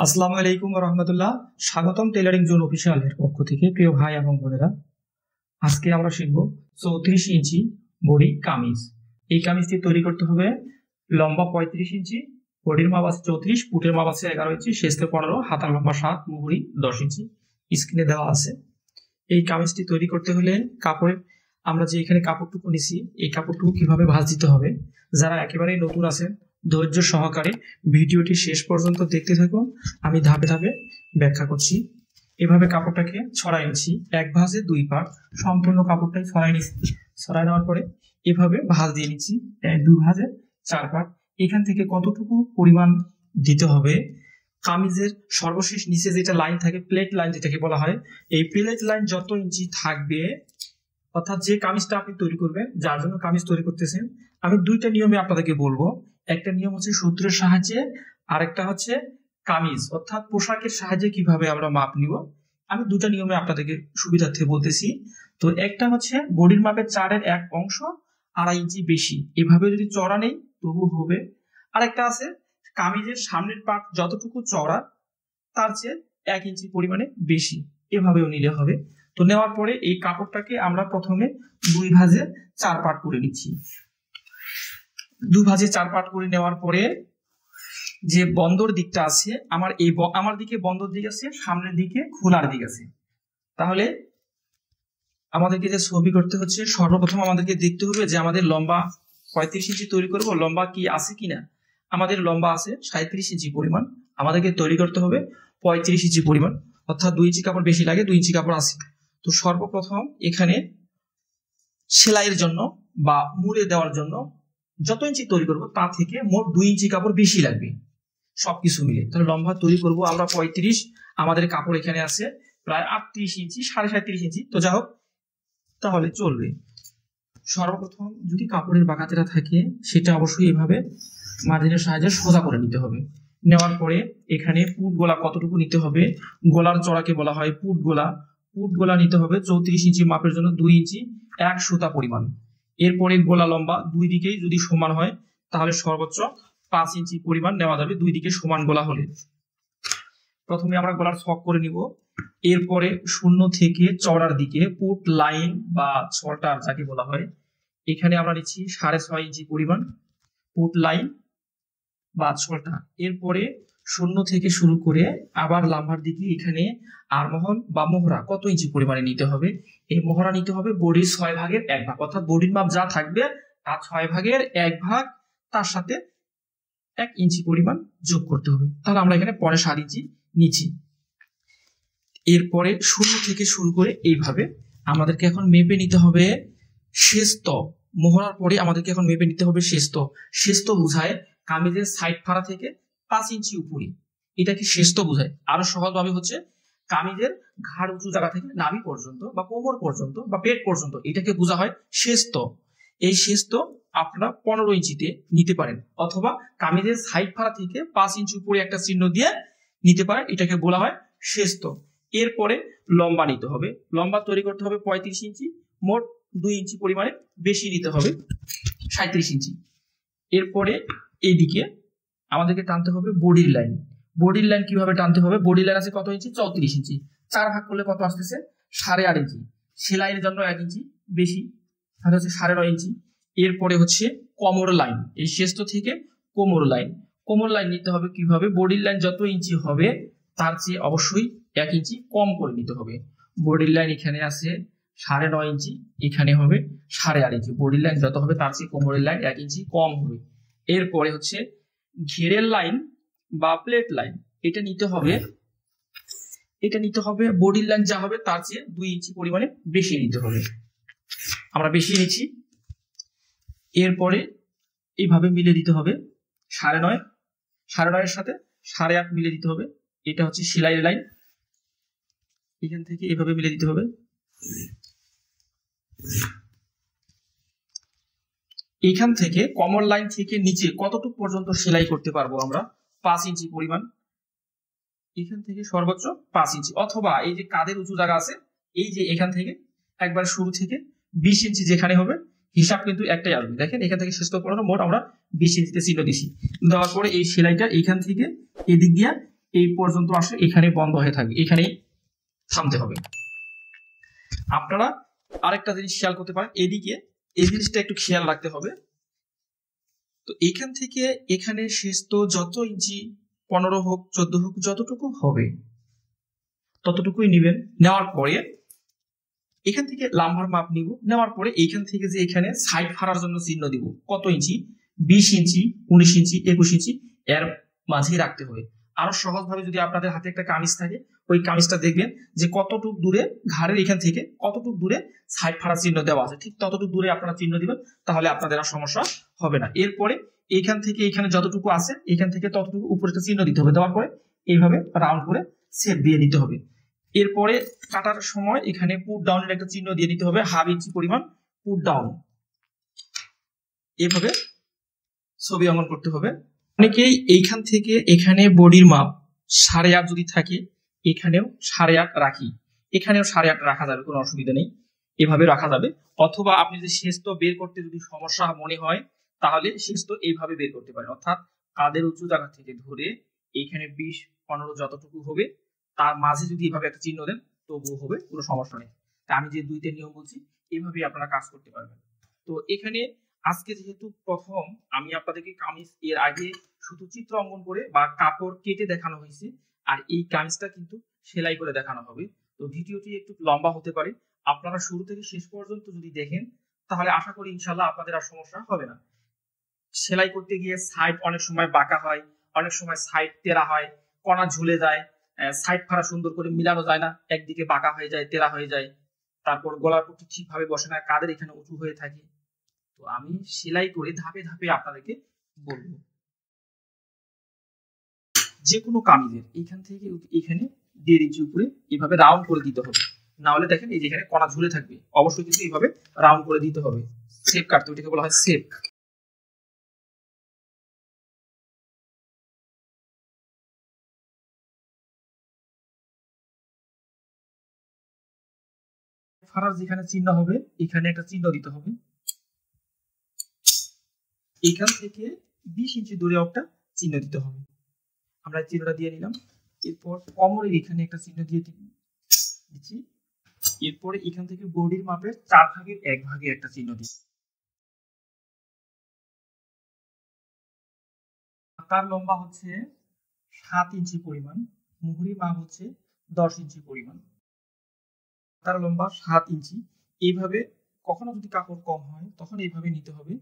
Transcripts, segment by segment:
আসসালামু আলাইকুম রহমতুল্লাহ। স্বাগতম টেলারিং জোন অফিসিয়ালের পক্ষ থেকে প্রিয় ভাই এবং বোনেরা। আজকে আমরা শিখব 34 ইঞ্চি বডি কামিজ। এই কামিজটি তৈরি করতে হবে। লম্বা 35 ইঞ্চি, বডির মাপ আছে 34, পুটের মাপ আছে 11 ইঞ্চি, শেষে 15, হাতার লম্বা 7, মুহুরি 10 ইঞ্চি স্ক্রিনে দেওয়া আছে। এই কামিজটি তৈরি করতে হলে কাপড়ের আমরা যে এখানে কাপড়টুকু নিছি, এই কাপড়টুকু কিভাবে ভাঁজ দিতে হবে, যারা একেবারেই নতুন আছেন ধৈর্য সহকারে ভিডিওটি শেষ পর্যন্ত দেখতে থাকুন। আমি ধাপে ধাপে ব্যাখ্যা করছি। এভাবে কাপড়টাকে ছড়াই নিচ্ছি, এক ভাঁজে দুই পাট, সম্পূর্ণ কাপড়টাই ছড়াই নিচ্ছি। ছড়াই নেওয়ার পরে এভাবে ভাঁজ দিয়ে নিচ্ছি, দুই ভাঁজে 4 পাট। এখান থেকে কতটুকু পরিমাণ দিতে হবে, কামিজের সর্বশেষ নিচে যেটা লাইন থাকে, প্লেট লাইন যেটাকে বলা হয়, এই প্লেট লাইন যত ইঞ্চি থাকবে, অর্থাৎ যে কামিজটা আপনি তৈরি করবেন, যার জন্য কামিজ তৈরি করতেছেন, আমি দুইটা নিয়মে আপনাদেরকে বলবো। একটা নিয়ম হচ্ছে সূত্রের সাহায্যে, আরেকটা হচ্ছে কামিজ অর্থাৎ পোশাকের সাহায্যে কিভাবে আমরা মাপ নিব। আমি দুটা নিয়মে আপনাদেরকে সুবিধার্থে বলতেছি। তো একটা হচ্ছে বডির মাপের 4-এর 1 অংশ 2.5 ইঞ্চি বেশি, এভাবে যদি চড়া নেই তবু হবে। আরেকটা আছে কামিজের সামনের পাট যতটুকু চড়া তার চেয়ে 1 ইঞ্চি পরিমাণে বেশি, এভাবেও নিলে হবে। তো নেওয়ার পরে এই কাপড়টাকে আমরা প্রথমে 2 ভাঁজে 4 পাট করে নিচ্ছি। 2 ভাঁজে 4 পাট করে নেওয়ার পরে যে বন্দর দিকটা আছে, আমার দিকে বন্দর দিক আছে, সামনের দিকে খোলার দিক আছে। তাহলে আমাদেরকে যে ছবি করতে হচ্ছে, সর্বপ্রথম আমাদেরকে দেখতে হবে যে আমাদের লম্বা 35 ইঞ্চি তৈরি করব, লম্বা কি আছে কিনা। আমাদের লম্বা আছে 37 ইঞ্চি পরিমাণ, আমাদেরকে তৈরি করতে হবে 35 ইঞ্চি পরিমাণ, অর্থাৎ 2 ইঞ্চি কাপড় বেশি লাগে, 2 ইঞ্চি কাপড় আছে। তো সর্বপ্রথম এখানে সেলাইয়ের জন্য বা মুড়ে দেওয়ার জন্য যত ইঞ্চি তৈরি করব তা থেকে মোট 2 ইঞ্চি কাপড় বেশি লাগবে সবকিছু মিলে। তাহলে লম্বা তৈরি করব আমরা 35, আমাদের কাপড় এখানে আছে প্রায় 38 ইঞ্চি, 37.5 ইঞ্চি। তো যা হোক, তাহলে চলবে। সর্বপ্রথম যদি কাপড়ের বাঁকাতেরা থাকে সেটা অবশ্যই এভাবে মার্জিনের সাহায্যে সোজা করে নিতে হবে। নেওয়ার পরে এখানে পুট গোলা কতটুকু নিতে হবে, গোলার চড়াকে বলা হয় পুট গোলা। পুট গোলা নিতে হবে 34 ইঞ্চি মাপের জন্য 2 ইঞ্চি 1 সুতা পরিমাণ। এরপরে গোলা লম্বা দুই দিকেই যদি সমান হয় তাহলে সর্বোচ্চ 5 ইঞ্চি পরিমাণ নেওয়া যাবে, দুই দিকে সমান গোলা হলে। প্রথমে আমরা গোলার ছক করে নিব। এরপরে শূন্য থেকে চড়ার দিকে পুট লাইন বা ছটার যাকে বলা হয়, এখানে আমরা নিচ্ছি 6.5 ইঞ্চি পরিমাণ পুট লাইন বা ছটা। এরপরে শূন্য থেকে শুরু করে আবার লাম্বার দিকে এখানে আরমহল বা মোহরা কত ইঞ্চি পরিমাণে নিতে হবে, এই মোহরা নিতে হবে বডির 6 ভাগের 1 ভাগ, অর্থাৎ বডির মাপ যা থাকবে তার 6 ভাগের 1 ভাগ, তার সাথে 1 ইঞ্চি পরিমাণ যোগ করতে হবে। তাহলে আমরা এখানে 7.5 ইঞ্চি নিচ্ছি। এরপরে শূন্য থেকে শুরু করে এইভাবে আমাদেরকে এখন মেপে নিতে হবে শেষত। মোহরার পরে আমাদেরকে এখন মেপে নিতে হবে শেষত। শেষত বোঝায় কামিজের সাইড ফাড়া থেকে 5 ইঞ্চি উপরে, এটাকে শেষত বোঝায়। আরো সহজভাবে হচ্ছে কামিজের ঘাড় উঁচু জায়গা থেকে নাভি পর্যন্ত বা কোমর পর্যন্ত বা পেট পর্যন্ত, এটাকে বোঝা হয় শেষত। এই শেষত আপনারা 15 ইঞ্চিতে নিতে পারেন, অথবা কামিজের সাইড ফাড়া থেকে 5 ইঞ্চি উপরে একটা চিহ্ন দিয়ে নিতে পারেন, এটাকে বলা হয় শেষত। এরপরে লম্বা নিতে হবে, লম্বা তৈরি করতে হবে 35 ইঞ্চি, মোট 2 ইঞ্চি পরিমাণে বেশি নিতে হবে 37 ইঞ্চি। এরপরে এইদিকে আমাদেরকে টানতে হবে বডির লাইন। বডির লাইন কিভাবে টানতে হবে, বডির লাইন আছে কত ইঞ্চি, 34 ইঞ্চি, 4 ভাগ করলে কত আসতেছে 8.5 ইঞ্চি। সেলাইয়ের জন্য 1 ইঞ্চি বেশি, তাহলে হচ্ছে 9.5 ইঞ্চি। এরপরে হচ্ছে কোমর লাইন, এই শেষ থেকে কোমর লাইন। কোমর লাইন নিতে হবে কিভাবে, বডির লাইন যত ইঞ্চি হবে তার চেয়ে অবশ্যই 1 ইঞ্চি কম করে নিতে হবে। বডির লাইন এখানে আছে 9.5 ইঞ্চি, এখানে হবে 8.5 ইঞ্চি। বডির লাইন যত হবে তার চেয়ে কোমরের লাইন 1 ইঞ্চি কম হবে। এরপরে হচ্ছে ঘেরের লাইন বা প্লেট লাইন, এটা নিতে হবে বডির লাইন যা হবে তার চেয়ে 2 ইঞ্চি পরিমাণে বেশি নিতে হবে, আমরা বেশি নিচ্ছি। এরপরে এইভাবে মিলে দিতে হবে 9.5 এর সাথে 8.5 মিলে দিতে হবে। এটা হচ্ছে সেলাইয়ের লাইন, এখান থেকে এভাবে মিলে দিতে হবে। এখান থেকে কমর লাইন থেকে নিচে কতটুকু পর্যন্ত সেলাই করতে পারবো আমরা, 5 ইঞ্চি পরিমাণ, এখান থেকে সর্বোচ্চ 5 ইঞ্চি। অথবা এই যে কাঁধের উঁচু জায়গা আছে, এই যে এখান থেকে একবার শুরু থেকে 20 ইঞ্চি যেখানে হবে, হিসাব কিন্তু একটাই আসবে। দেখেন এখান থেকে শেষ পর্যন্ত মোট আমরা 20 ইঞ্চিতে চিহ্ন দিছি। দেওয়ার পরে এই সেলাইটা এখান থেকে এদিক দিয়ে এই পর্যন্ত আসে, এখানে বন্ধ হয়ে থাকবে, এখানেই থামতে হবে। আপনারা আরেকটা জিনিস খেয়াল করতে পারেন, এদিকে এই জিনিসটা একটু খেয়াল রাখতে হবে। তো এখান থেকে এখানে শেষ তো যত ইঞ্চি, 15 হোক 14 হোক, যতটুকু হবে ততটুকুই নেবেন। নেওয়ার পরে এখান থেকে লাম্বার মাপ নিব, নেওয়ার পরে এইখান থেকে যে এখানে সাইড ফাড়ার জন্য চিহ্ন দিব, কত ইঞ্চি, 20 ইঞ্চি, 19 ইঞ্চি, 21 ইঞ্চি, এর মাঝেই রাখতে হবে। আরো সহজ ভাবে যদি আপনাদের হাতে একটা কামিজ থাকে, ওই কামিজটা দেখবেন যে কতটুক দূরে ঘাড়ের এখান থেকে কতটুক দূরে সাইড ফাড়ার চিহ্ন দেওয়া আছে, ঠিক ততটুকু দূরে আপনারা চিহ্ন দিবেন, তাহলে আপনাদের আর সমস্যা হবে না। এরপরে এইখান থেকে এখানে যতটুকু আছে, এখান থেকে ততটুকু উপরে একটা চিহ্ন দিতে হবে, দেওয়ার পরে এইভাবে রাউন্ড করে শেপ দিয়ে নিতে হবে। এরপরে কাটার সময় এখানে পুট ডাউনের একটা চিহ্ন দিয়ে নিতে হবে, 1/2 ইঞ্চি পরিমাণ পুট ডাউন, এভাবে ছবি অঙ্কন করতে হবে। অনেকেই এইখান থেকে এখানে বডির মাপ 8.5 যদি থাকে, এখানেও 8.5 রাখি, এখানেও 8.5 রাখা যাবে, কোনো অসুবিধা নেই, এভাবে রাখা যাবে। অথবা আপনি যদি শেষত বের করতে যদি সমস্যা মনে হয়, তাহলে শেষত এইভাবে বের করতে পারেন, অর্থাৎ কাঁধের উঁচু জায়গা থেকে ধরে এইখানে 20-15 যতটুকু হবে, তার মাঝে যদি এভাবে একটা চিহ্ন দেন তবুও হবে, কোনো সমস্যা নেই। তা আমি যে 2টা নিয়ম বলছি এইভাবেই আপনারা কাজ করতে পারবেন। তো এখানে আজকে যেহেতু প্রথম আমি আপনাদেরকে কামিজ, এর আগে শুধু চিত্র অঙ্কন করে বা কাপড় কেটে দেখানো হয়েছে, আর এই কামিজটা কিন্তু সেলাই করে দেখানো হবে। তো ভিডিওটি একটু লম্বা হতে পারে, আপনারা শুরু থেকে শেষ পর্যন্ত যদি দেখেন তাহলে আশা করি ইনশাল্লাহ আপনাদের আর সমস্যা হবে না। সেলাই করতে গিয়ে সাইড অনেক সময় বাঁকা হয়, অনেক সময় সাইড তেরা হয়, কণা ঝুলে যায়, সাইড ফাড়া সুন্দর করে মিলানো যায় না, একদিকে বাঁকা হয়ে যায়, তেরা হয়ে যায়, তারপর গলার পট্টি ঠিকভাবে বসে না, কাঁধের এখানে উঁচু হয়ে থাকে। তো আমি সেলাই করে ধাপে ধাপে আপনাদেরকে বলবো। যে কোনো কামিজের এইখান থেকে এখানে 1.5 ইঞ্চি উপরে এভাবে রাউন্ড করে দিতে হবে, না হলে দেখেন এই যেখানে কণা ঝুলে থাকবে, অবশ্যই কিন্তু এইভাবে রাউন্ড করে দিতে হবে। শেপ কাটতে, ওইটাকে বলা হয় শেপ। ফাড়ার যেখানে চিহ্ন হবে এখানে একটা চিহ্ন দিতে হবে, এখান থেকে 20 ইঞ্চি দূরে একটা চিহ্ন দিতে হবে, আমরা চিহ্নটা দিয়ে নিলাম। এরপর কোমরের এখানে একটা চিহ্ন দিয়ে দিচ্ছি, এরপরে এখান থেকে বডির মাপের 4/1 একটা চিহ্ন দিই। তার লম্বা হচ্ছে 7 ইঞ্চি পরিমাণ, মুহুরি মাপ হচ্ছে 10 ইঞ্চি পরিমাণ, তার লম্বা 7 ইঞ্চি। এইভাবে কখনো যদি কাপড় কম হয় তখন এইভাবে নিতে হবে,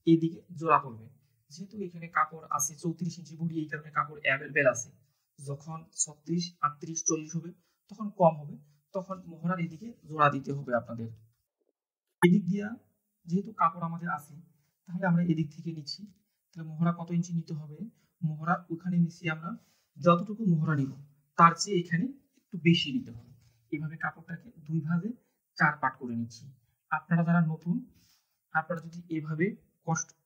এইদিকে জোড়া করবে। যেহেতু এখানে কাপড় আছে 34 ইঞ্চি বডি, এই কারণে কাপড় অ্যাভেলেবেল আছে। যখন 36, 38, 40 হবে তখন কম হবে, তখন মোহরার এদিকে জোড়া দিতে হবে আপনাদের। এদিক দিয়া যেহেতু কাপড় আমাদের আছে, তাহলে আমরা এদিক থেকে নিচ্ছি। তাহলে মোহরা কত ইঞ্চি নিতে হবে, মোহরা ওখানে নিচ্ছি আমরা যতটুকু মোহরা নিব তার চেয়ে এখানে একটু বেশি নিতে হবে। এইভাবে কাপড়টাকে 2 ভাগে 4 পার্ট করে নিচ্ছি। আপনারা যারা নতুন, আপনারা যদি এইভাবে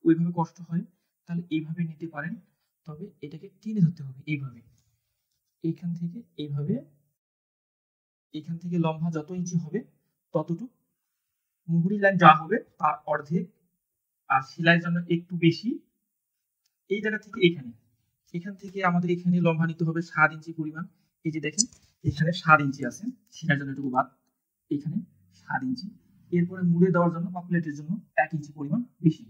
ওইভাবে কষ্ট হয় তাহলে এইভাবে নিতে পারেন, তবে এটাকে টেনে ধরতে হবে এইভাবে, এইখান থেকে এইভাবে, এখান থেকে লম্বা যত ইঞ্চি হবে ততটুকু মুহুরি লাইন যা হবে তার অর্ধেক, আর সেলাইয়ের জন্য একটু বেশি। এই জায়গা থেকে এখান থেকে আমাদের এখানে লম্বা নিতে হবে 7 ইঞ্চি পরিমাণ। এই যে দেখেন এখানে 7 ইঞ্চি আছে, সেটার জন্য একটু বাদ, এখানে 7 ইঞ্চি। এরপরে মুড়ে দেওয়ার জন্য বা প্লেটের জন্য 1 ইঞ্চি পরিমাণ বেশি।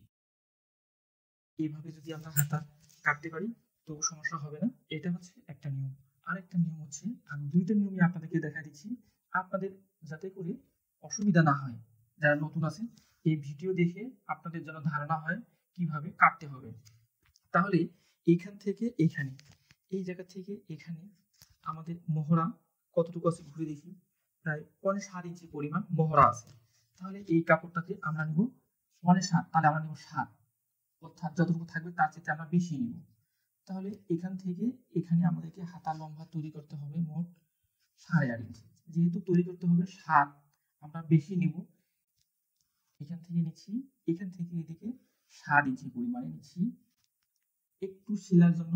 এইভাবে যদি আমরা হাতা কাটতে পারি তো সমস্যা হবে না। এটা হচ্ছে একটা নিয়ম। আরেকটা নিয়ম হচ্ছে, আমি 2টা নিয়মই আপনাদেরকে দেখা দিচ্ছি, আপনাদের যাতে করে অসুবিধা না হয়, যারা নতুন আছেন এই ভিডিও দেখে আপনাদের যেন ধারণা হয় কিভাবে কাটতে হবে। তাহলে এইখান থেকে এখানে, এই জায়গা থেকে এখানে আমাদের মোহরা কতটুকু আছে ঘুরে দেখি, প্রায় 7 ইঞ্চি পরিমাণ মোহরা আছে। তাহলে এই কাপড়টাকে আমরা নিব 7, তাহলে আমরা নিব 7, অর্থাৎ যতটুকু থাকবে তার চেয়ে আমরা বেশি নিব। তাহলে এখান থেকে এখানে আমাদেরকে হাতা লম্বা তৈরি করতে হবে মোট 8.5 ইঞ্চি। যেহেতু তৈরি করতে হবে 7, আমরা বেশি নিব, এখান থেকে নিচ্ছি, এখান থেকে এদিকে 7 ইঞ্চি পরিমাণে নিচ্ছি। একটু সেলাইয়ের জন্য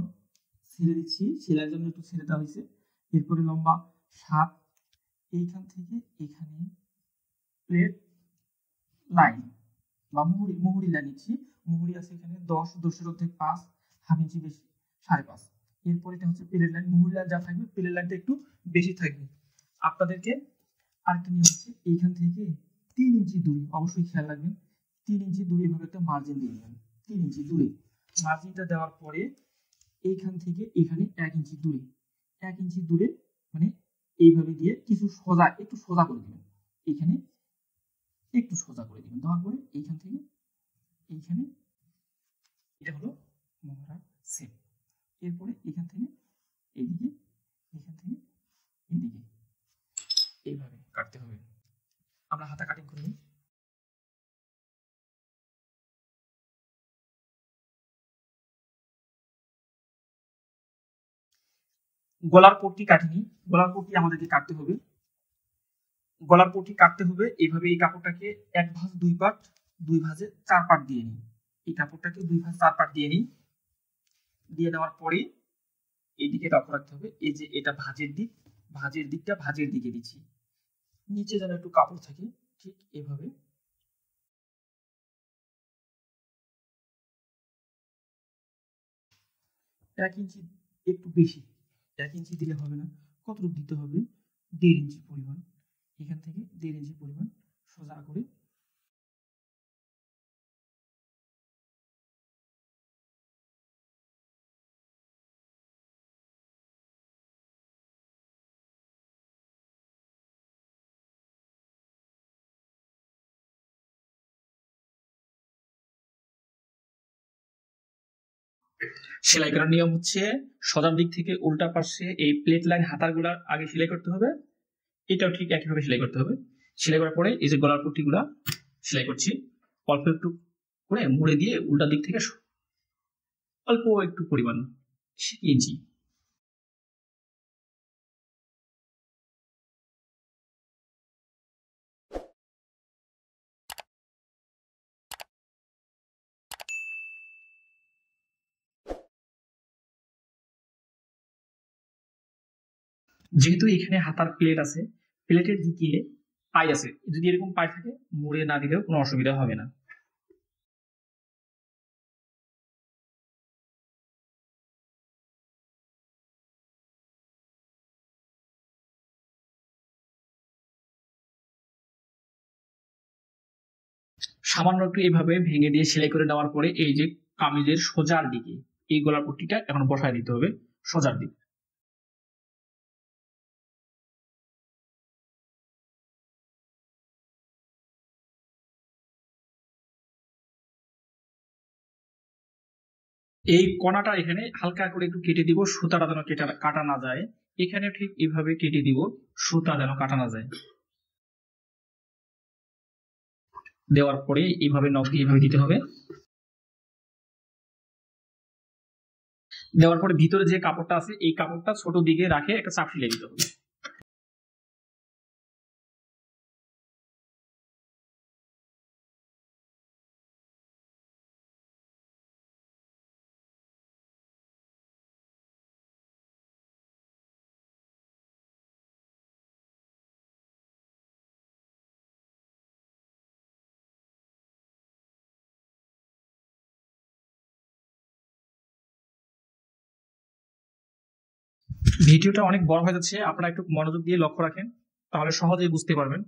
ছেড়ে দিচ্ছি, সেলাইয়ের জন্য একটু ছেড়ে দেওয়া হয়েছে। এরপরে লম্বা 7, এইখান থেকে এখানে প্লেট লাইন বা মুহুরি লাইন নিচ্ছি। মুহুরি আছে এখানে 10, 10-এর অর্ধেক 5, হাফ ইঞ্চি বেশি 5.5। এরপর এটা হচ্ছে প্লেট লাইন, মুহুরি লাইন যা থাকবে প্লেট লাইনটা একটু বেশি থাকবে। আপনাদেরকে আরেকটা নিয়ম হচ্ছে এইখান থেকে 3 ইঞ্চি দূরে অবশ্যই খেয়াল রাখবেন, 3 ইঞ্চি দূরে এভাবে একটা মার্জিন দিয়ে দেবেন। 3 ইঞ্চি দূরে মার্জিনটা দেওয়ার পরে এইখান থেকে এখানে 1 ইঞ্চি দূরে, 1 ইঞ্চি দূরে মানে এইভাবে দিয়ে কিছু সোজা একটু সোজা করে দিবেন, এখানে একটু সোজা করে দিবেন। দেওয়ার পরে এইখান থেকে এইখানে এটা হলো মোহরার শেপ। এরপরে এখান থেকে এইদিকে, এখান থেকে এইদিকে এইভাবে কাটতে হবে। আমরা হাতা কাটিং করে নিই। গলার পট্টি কাটিনি, গলার পট্টি আমাদেরকে কাটতে হবে। গলার পট্টি কাটতে হবে এইভাবে, এই কাপড়টাকে 1 ভাঁজ 2 পাট, 2 ভাঁজে 4 পাট দিয়ে নিই। এই কাপড়টাকে 2 ভাঁজ 4 পাট দিয়ে নিই। দিয়ে নেওয়ার পরে এইদিকে লক্ষ্য রাখতে হবে, এই যে এটা ভাঁজের দিক, ভাঁজের দিকটা ভাঁজের দিকে দিচ্ছি, নিচে যেন একটু কাপড় থাকে, ঠিক এভাবে। এক ইঞ্চি একটু বেশি, 1 ইঞ্চি দিলে হবে না, কতটুকু দিতে হবে 1.5 ইঞ্চি পরিমাণ, এখান থেকে 1.5 ইঞ্চি পরিমাণ সোজা করে সেলাই করার নিয়ম হচ্ছে সোজার দিক থেকে উল্টা পাশে এই প্লেট লাইন হাতার গুলা আগে সেলাই করতে হবে, এটাও ঠিক একইভাবে সেলাই করতে হবে। সেলাই করার পরে এই যে গলার পট্টি গুলা সেলাই করছি, অল্প একটু করে মুড়ে দিয়ে উল্টা দিক থেকে অল্প একটু পরিমাণ 1 ইঞ্চি। যেহেতু এখানে হাতার প্লেট আছে, প্লেটের দিকে পাই আছে, যদি এরকম পাই থাকে মুড়ে না দিলেও কোনো অসুবিধা হবে না। সামান্য একটু এইভাবে ভেঙে দিয়ে সেলাই করে নেওয়ার পরে এই যে কামিজের সোজার দিকে এই গলার পট্টিটা এখন বসায় দিতে হবে সোজার দিকে। এই কণাটা এখানে হালকা করে একটু কেটে দিব, সুতাটা যেন কাটা না যায়। এখানে ঠিক এইভাবে কেটে দিব, সুতা যেন কাটা না যায়। দেওয়ার পরে এইভাবে নখ দিয়ে এইভাবে দিতে হবে। দেওয়ার পরে ভিতরে যে কাপড়টা আছে এই কাপড়টা ছোট দিকে রাখে একটা চাপ সেলাই দিতে হবে। ভিডিওটা অনেক বড় হয়ে যাচ্ছে, আপনারা একটু মনোযোগ দিয়ে লক্ষ্য রাখেন, তাহলে সহজেই বুঝতে পারবেন।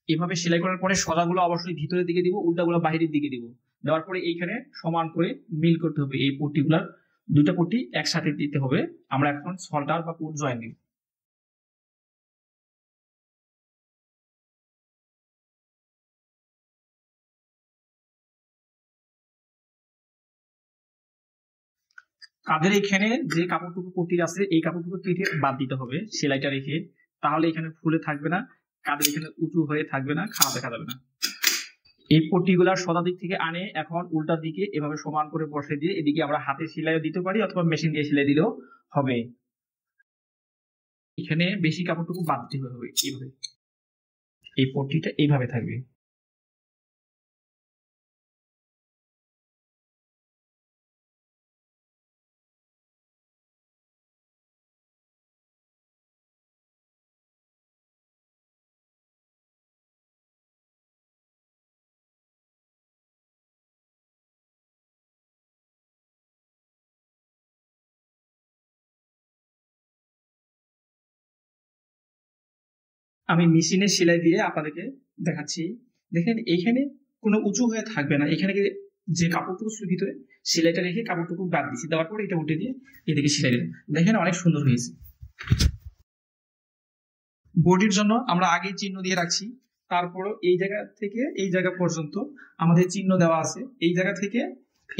এভাবে সেলাই করার পরে সোজাগুলো অবশ্যই ভিতরের দিকে দিব, উল্টাগুলো বাইরের দিকে দিব। দেওয়ার পরে এইখানে সমান করে মিল করতে হবে, এই পট্টিগুলার দুইটা পট্টি একসাথে দিতে হবে। আমরা এখন সল্টার বা পুট জয়েন দিব। কাঁধের এখানে যে কাপড়টুকু পট্টি আছে এই কাপড়টুকু কেটে বাদ দিতে হবে সেলাইটা রেখে, তাহলে এখানে ফুলে থাকবে না, কাঁধের এখানে উঁচু হয়ে থাকবে না, খারাপ দেখা যাবে না। এই পট্টিগুলা সোজা দিক থেকে আনে এখন উল্টা দিকে এভাবে সমান করে বসে দিয়ে এদিকে আমরা হাতে সেলাইও দিতে পারি অথবা মেশিন দিয়ে সেলাই দিলেও হবে। এখানে বেশি কাপড়টুকু বাদ দিতে হবে এইভাবে, এই পট্টিটা এইভাবে থাকবে। আমি মেশিনে সেলাই দিয়ে আপনাদেরকে দেখাচ্ছি। দেখেন এইখানে কোনো উঁচু হয়ে থাকবে না, এখানে যে কাপড়টুকু ছিল ভিতরে সেলাইটা রেখে কাপড়টুকু বাদ দিচ্ছি, দেওয়ার পরে এটা উঠে দিয়ে এদিকে সেলাই দিলাম। দেখেন অনেক সুন্দর হয়েছে। বডির জন্য আমরা আগে চিহ্ন দিয়ে রাখছি, তারপরও এই জায়গা থেকে এই জায়গা পর্যন্ত আমাদের চিহ্ন দেওয়া আছে, এই জায়গা থেকে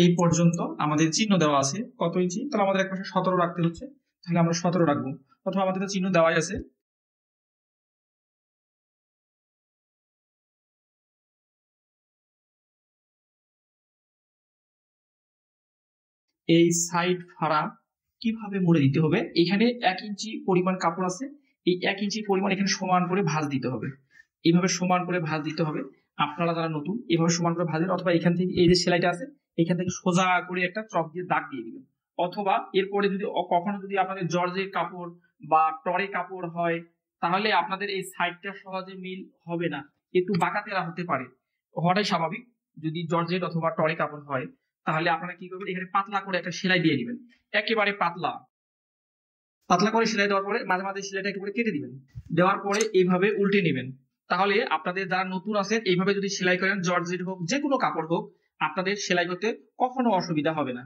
এই পর্যন্ত আমাদের চিহ্ন দেওয়া আছে কত ইঞ্চি, তাহলে আমাদের এক পাশে 17 রাখতে হচ্ছে, তাহলে আমরা 17 রাখবো, অথবা আমাদের তো চিহ্ন দেওয়াই আছে। এই সাইড ফাড়া কিভাবে মুড়ে দিতে হবে, এখানে 1 ইঞ্চি পরিমাণ কাপড় আছে, এই 1 ইঞ্চি পরিমাণ এখানে সমান করে ভাঁজ দিতে হবে, এইভাবে সমান করে ভাঁজ দিতে হবে। আপনারা যারা নতুন এভাবে সমান করে ভাঁজেন, অথবা এখান থেকে এই যে সেলাইটা আছে এখান থেকে সোজা করে একটা চক দিয়ে দাগ দিয়ে দিবেন, অথবা এরপরে যদি কখনো যদি আপনাদের জর্জের কাপড় বা টরে কাপড় হয়, তাহলে আপনাদের এই সাইডটা সহজে মিল হবে না, একটু বাঁকা তেরা হতে পারে, হওয়াটাই স্বাভাবিক। যদি জর্জেট অথবা টরে কাপড় হয়, তাহলে আপনারা কি করবেন, এখানে পাতলা করে একটা সেলাই দিয়ে দিবেন, একেবারে পাতলা পাতলা করে সেলাই দেওয়ার পরে মাঝে মাঝে সেলাইটা একটু করে কেটে দিবেন, দেওয়ার পরে এইভাবে উল্টে নেবেন। তাহলে আপনাদের যারা নতুন আছেন এইভাবে যদি সেলাই করেন, জর্জেট হোক যে কোনো কাপড় হোক, আপনাদের সেলাই করতে কখনো অসুবিধা হবে না।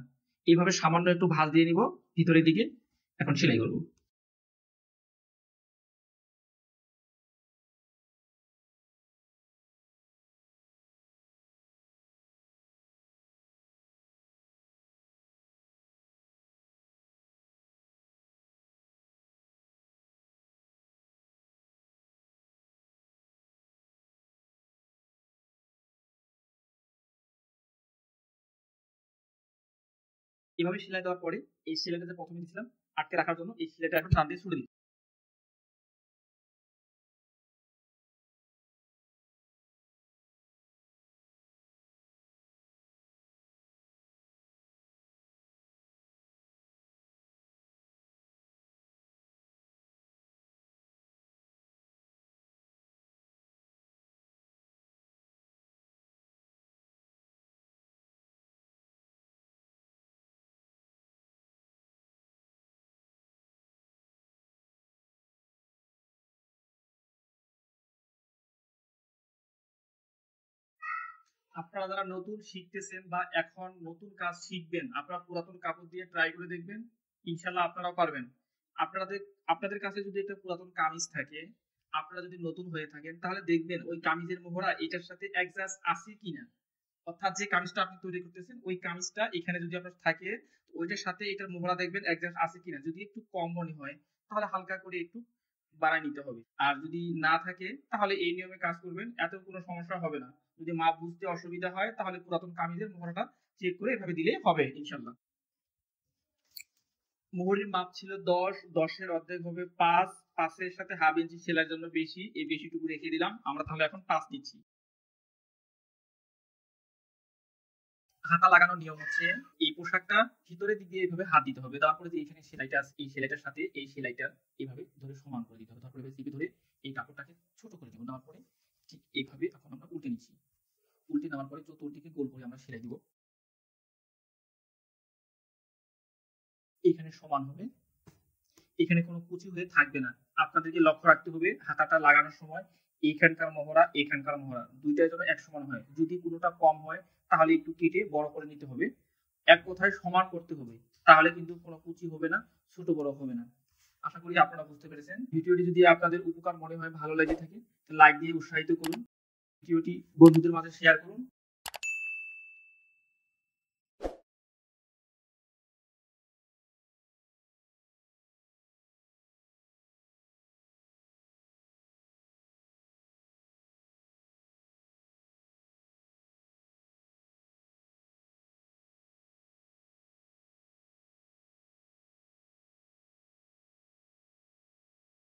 এইভাবে সামান্য একটু ভাঁজ দিয়ে নিব ভিতরের দিকে, এখন সেলাই করব। এভাবে সেলাই দেওয়ার পরে এই সেলাইটা যে প্রথমে দিয়েছিলাম আটকে রাখার জন্য, এই সেলাইটা এখন টান দিয়ে ছুড়ে দিচ্ছি। আপনারা যারা নতুন শিখতেছেন বা এখন নতুন কাজ শিখবেন, আপনারা পুরাতন কাপড় দিয়ে ট্রাই করে দেখবেন, ইনশাল্লাহ আপনারাও পারবেন। আপনাদের আপনাদের কাছে যদি একটা পুরাতন কামিজ থাকে, আপনারা যদি নতুন হয়ে থাকেন, তাহলে দেখবেন ওই কামিজের মোহরা এটার সাথে অ্যাডজাস্ট আছে কিনা, অর্থাৎ যে কামিজটা আপনি তৈরি করতেছেন ওই কামিজটা এখানে যদি আপনার থাকে, ওইটার সাথে এটার মোহরা দেখবেন অ্যাডজাস্ট আছে কিনা, যদি একটু কম মনে হয় তাহলে হালকা করে একটু বাড়ায় নিতে হবে, আর যদি না থাকে তাহলে এই নিয়মে কাজ করবেন, এত কোনো সমস্যা হবে না। যদি মাপ বুঝতে অসুবিধা হয় তাহলে পুরাতন কামিজের মোহরাটা চেক করে এভাবে দিলে হবে ইনশাল্লাহ। মোহরের মাপ ছিল 10, 10-এর অর্ধেক হবে 5, 5-এর সাথে হাফ ইঞ্চি সেলাইয়ের জন্য বেশি, এই বেশিটুকু রেখে দিলাম আমরা, তাহলে এখন 5 নিচ্ছি। হাতা লাগানোর নিয়ম হচ্ছে এই পোশাকটা ভিতরের দিক দিয়ে এইভাবে হাত দিতে হবে, তারপরে যে এখানে সেলাইটা আছে এই সেলাইটার সাথে এই সেলাইটা এইভাবে ধরে সমান করে দিতে হবে, তারপরে চিপে ধরে এই কাপড়টাকে ছোট করে দেবো, নেওয়ার পরে ঠিক এইভাবে এখন আমরা উল্টে নিচ্ছি, উল্টে নেওয়ার পরে চতুর্দিকে গোল করে আমরা সেলাই দিব, এখানে সমান হবে, এখানে কোনো কুচি হয়ে থাকবে না। আপনাদেরকে লক্ষ্য রাখতে হবে হাতাটা লাগানোর সময় এইখানকার মহড়া এখানকার মহড়া দুইটার জন্য এক সমান হয়, যদি কোনোটা কম হয় তাহলে একটু কেটে বড় করে নিতে হবে, এক কথায় সমান করতে হবে, তাহলে কিন্তু কোনো কুচি হবে না, ছোট বড় হবে না। আশা করি আপনারা বুঝতে পেরেছেন। ভিডিওটি যদি আপনাদের উপকার মনে হয়, ভালো লেগে থাকে, লাইক দিয়ে উৎসাহিত করুন, ভিডিওটি বন্ধুদের মাঝে শেয়ার করুন।